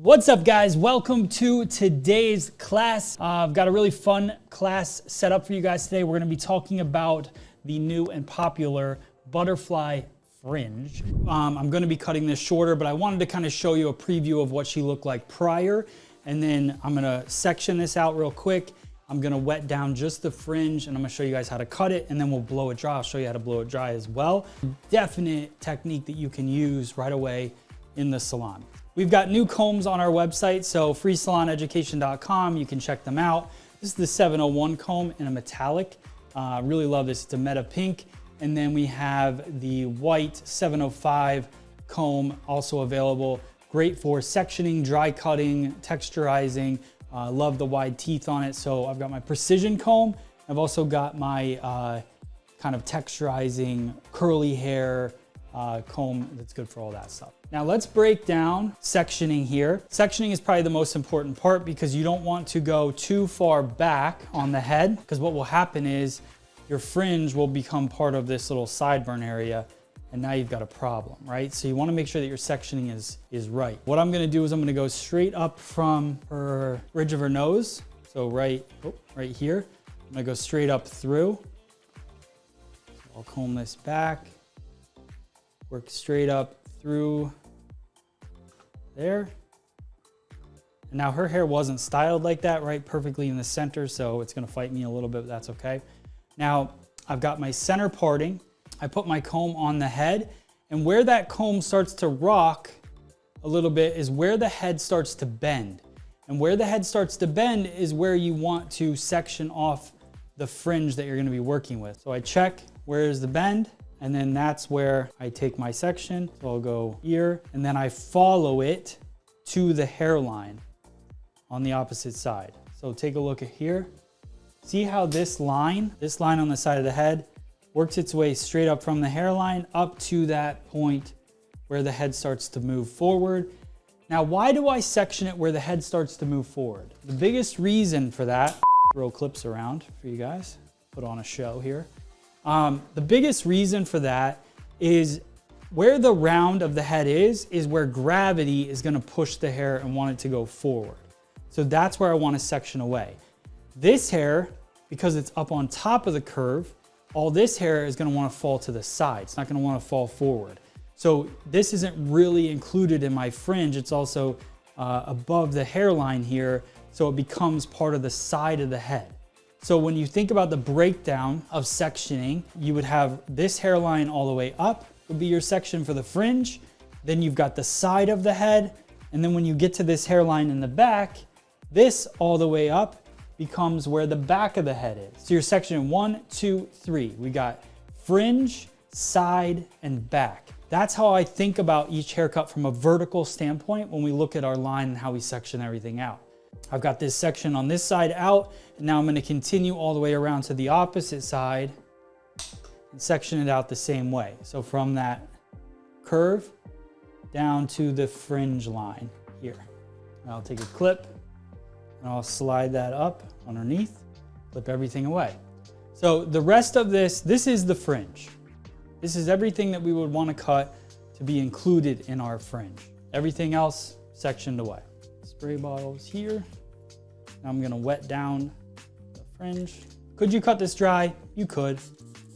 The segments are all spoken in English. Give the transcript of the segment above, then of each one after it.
What's up, guys? Welcome to today's class. I've got a really fun class set up for you guys today. We're going to be talking about the new and popular butterfly fringe. I'm going to be cutting this shorter, but I wanted to kind of show you a preview of what she looked like prior. And then I'm going to section this out real quick. I'm going to wet down just the fringe and I'm going to show you guys how to cut it, and then we'll blow it dry. I'll show you how to blow it dry as well. Definite technique that you can use right away in the salon. We've got new combs on our website, so freesaloneducation.com, you can check them out. This is the 701 comb in a metallic. Really love this, it's a meta pink. And then we have the white 705 comb also available. Great for sectioning, dry cutting, texturizing. Love the wide teeth on it. So I've got my precision comb. I've also got my kind of texturizing curly hair comb that's good for all that stuff. Now let's break down sectioning here. Sectioning is probably the most important part because you don't want to go too far back on the head, because what will happen is your fringe will become part of this little sideburn area and now you've got a problem, right? So you want to make sure that your sectioning is right. What I'm going to do is I'm going to go straight up from her ridge of her nose. So right here, I'm going to go straight up through. So I'll comb this back. Work straight up through there. And now her hair wasn't styled like that, right? Perfectly in the center, so it's gonna fight me a little bit, but that's okay. Now, I've got my center parting. I put my comb on the head, and where that comb starts to rock a little bit is where the head starts to bend. And where the head starts to bend is where you want to section off the fringe that you're gonna be working with. So I check where is the bend, and then that's where I take my section. So I'll go here, and then I follow it to the hairline on the opposite side. So take a look at here. See how this line on the side of the head works its way straight up from the hairline up to that point where the head starts to move forward. Now, why do I section it where the head starts to move forward? The biggest reason for that, throw clips around for you guys, put on a show here. The biggest reason for that is where the round of the head is where gravity is gonna push the hair and want it to go forward. So that's where I wanna section away. This hair, because it's up on top of the curve, all this hair is gonna wanna fall to the side. It's not gonna wanna fall forward. So this isn't really included in my fringe. It's also above the hairline here, so it becomes part of the side of the head. So when you think about the breakdown of sectioning, you would have this hairline all the way up would be your section for the fringe. Then you've got the side of the head. And then when you get to this hairline in the back, this all the way up becomes where the back of the head is. So your section 1, 2, 3. We got fringe, side, and back. That's how I think about each haircut from a vertical standpoint when we look at our line and how we section everything out. I've got this section on this side out, and now I'm going to continue all the way around to the opposite side and section it out the same way. So from that curve down to the fringe line here. And I'll take a clip and I'll slide that up underneath, clip everything away. So the rest of this is the fringe. This is everything that we would want to cut to be included in our fringe. Everything else sectioned away. Spray bottles here. Now I'm gonna wet down the fringe. Could you cut this dry? You could.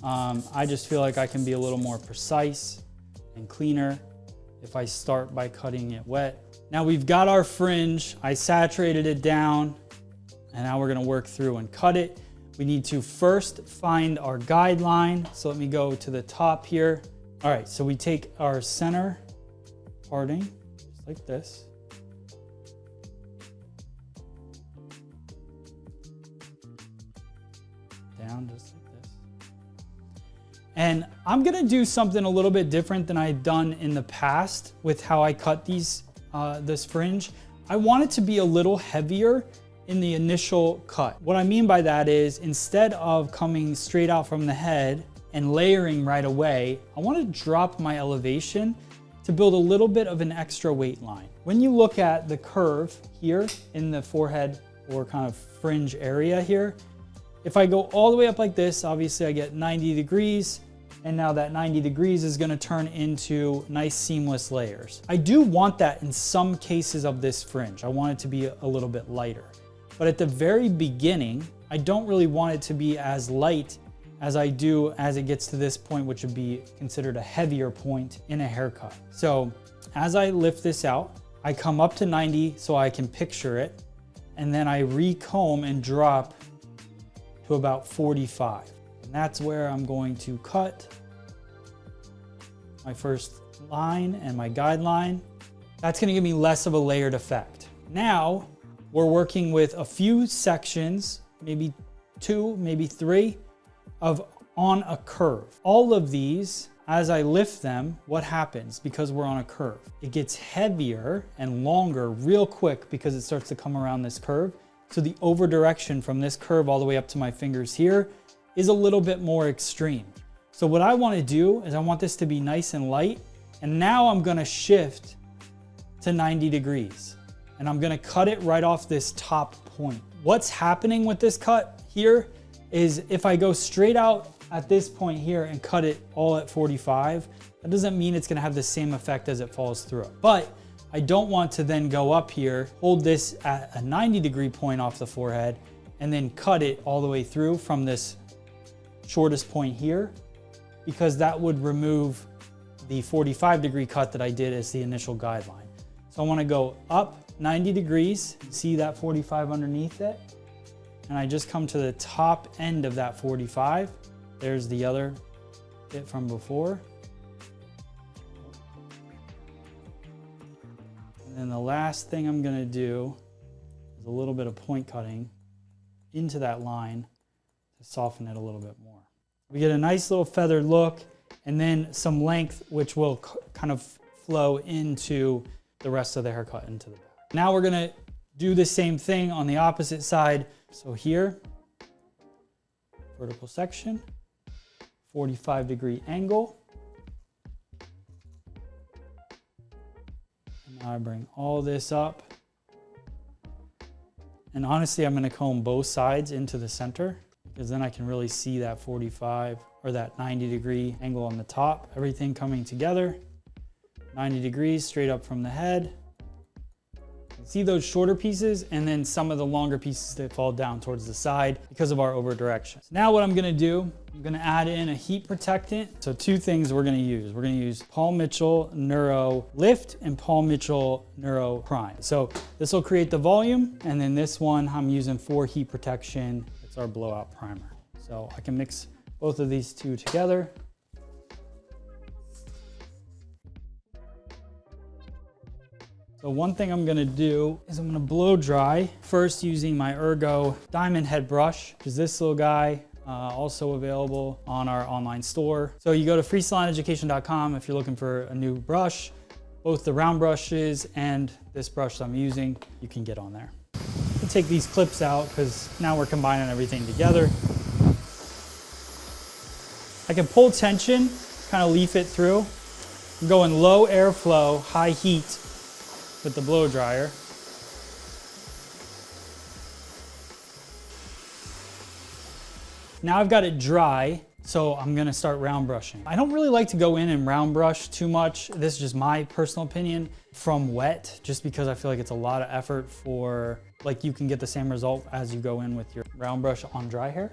I just feel like I can be a little more precise and cleaner if I start by cutting it wet. Now we've got our fringe. I saturated it down, and now we're gonna work through and cut it. We need to first find our guideline. So let me go to the top here. All right, so we take our center parting, just like this. Down just like this. And I'm gonna do something a little bit different than I've done in the past with how I cut this fringe. I want it to be a little heavier in the initial cut. What I mean by that is, instead of coming straight out from the head and layering right away, I want to drop my elevation to build a little bit of an extra weight line. When you look at the curve here in the forehead or kind of fringe area here, if I go all the way up like this, obviously I get 90 degrees. And now that 90 degrees is gonna turn into nice seamless layers. I do want that in some cases of this fringe. I want it to be a little bit lighter. But at the very beginning, I don't really want it to be as light as I do as it gets to this point, which would be considered a heavier point in a haircut. So as I lift this out, I come up to 90 so I can picture it, and then I recomb and drop to about 45. And that's where I'm going to cut my first line and my guideline. That's gonna give me less of a layered effect. Now, we're working with a few sections, maybe 2, maybe 3, of on a curve. All of these, as I lift them, what happens because we're on a curve? It gets heavier and longer real quick because it starts to come around this curve. So the over direction from this curve all the way up to my fingers here is a little bit more extreme. So what I want to do is I want this to be nice and light. And now I'm going to shift to 90 degrees. And I'm going to cut it right off this top point. What's happening with this cut here is if I go straight out at this point here and cut it all at 45, that doesn't mean it's gonna have the same effect as it falls through. But I don't want to then go up here, hold this at a 90-degree point off the forehead, and then cut it all the way through from this shortest point here, because that would remove the 45-degree cut that I did as the initial guideline. So I wanna go up 90 degrees, see that 45 underneath it, and I just come to the top end of that 45. There's the other bit from before. And then the last thing I'm gonna do is a little bit of point cutting into that line to soften it a little bit more. We get a nice little feathered look and then some length, which will kind of flow into the rest of the haircut into the back. Now we're gonna do the same thing on the opposite side. So here, vertical section, 45-degree angle. And now I bring all this up. And honestly, I'm gonna comb both sides into the center because then I can really see that 45 or that 90-degree angle on the top, everything coming together. 90 degrees straight up from the head. See those shorter pieces and then some of the longer pieces that fall down towards the side because of our over direction. So now what I'm gonna do, I'm gonna add in a heat protectant. So 2 things we're gonna use. We're gonna use Paul Mitchell Neuro Lift and Paul Mitchell Neuro Prime. So this will create the volume, and then this one I'm using for heat protection. It's our blowout primer. So I can mix both of these 2 together. So one thing I'm gonna do is I'm gonna blow dry first using my Ergo diamond head brush, which is this little guy, also available on our online store. So you go to freesaloneducation.com if you're looking for a new brush. Both the round brushes and this brush that I'm using, you can get on there. I'll take these clips out because now we're combining everything together. I can pull tension, kind of leaf it through. I'm going low airflow, high heat with the blow dryer. Now I've got it dry, so I'm gonna start round brushing. I don't really like to go in and round brush too much. This is just my personal opinion from wet, just because I feel like it's a lot of effort for, like, you can get the same result as you go in with your round brush on dry hair.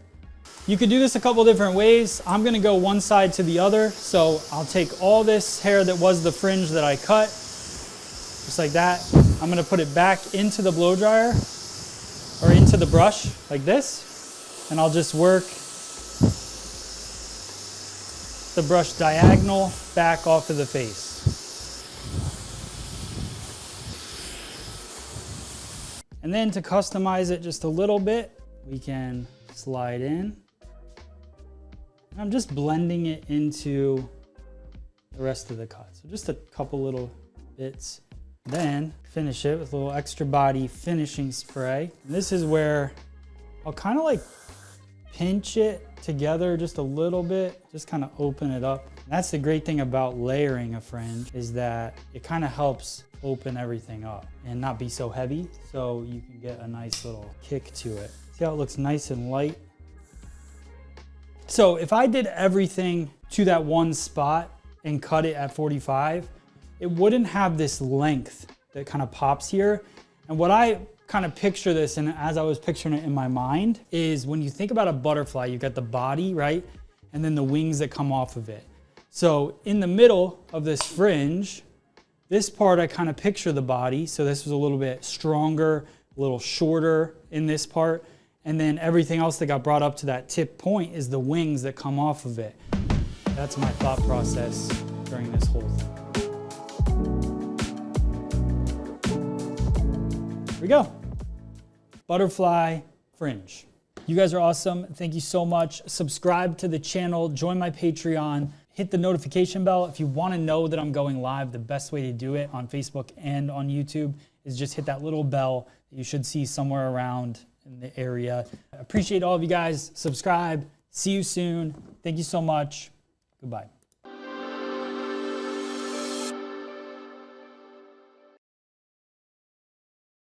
You could do this a couple different ways. I'm gonna go one side to the other. So I'll take all this hair that was the fringe that I cut, just like that. I'm gonna put it back into the blow dryer or into the brush like this. And I'll just work the brush diagonal back off of the face. And then to customize it just a little bit, we can slide in. I'm just blending it into the rest of the cut. So just a couple little bits. Then finish it with a little extra body finishing spray. And this is where I'll kind of like pinch it together just a little bit, just kind of open it up. And that's the great thing about layering a fringe, is that it kind of helps open everything up and not be so heavy, so you can get a nice little kick to it. See how it looks nice and light? So if I did everything to that one spot and cut it at 45, it wouldn't have this length that kind of pops here. And what I kind of picture this, and as I was picturing it in my mind, is when you think about a butterfly, you've got the body, right? And then the wings that come off of it. So in the middle of this fringe, this part I kind of picture the body. So this was a little bit stronger, a little shorter in this part. And then everything else that got brought up to that tip point is the wings that come off of it. That's my thought process during this whole thing. Here we go. Butterfly fringe. You guys are awesome. Thank you so much. Subscribe to the channel, join my Patreon, hit the notification bell. If you want to know that I'm going live, the best way to do it on Facebook and on YouTube is just hit that little bell that you should see somewhere around in the area. I appreciate all of you guys. Subscribe. See you soon. Thank you so much. Goodbye.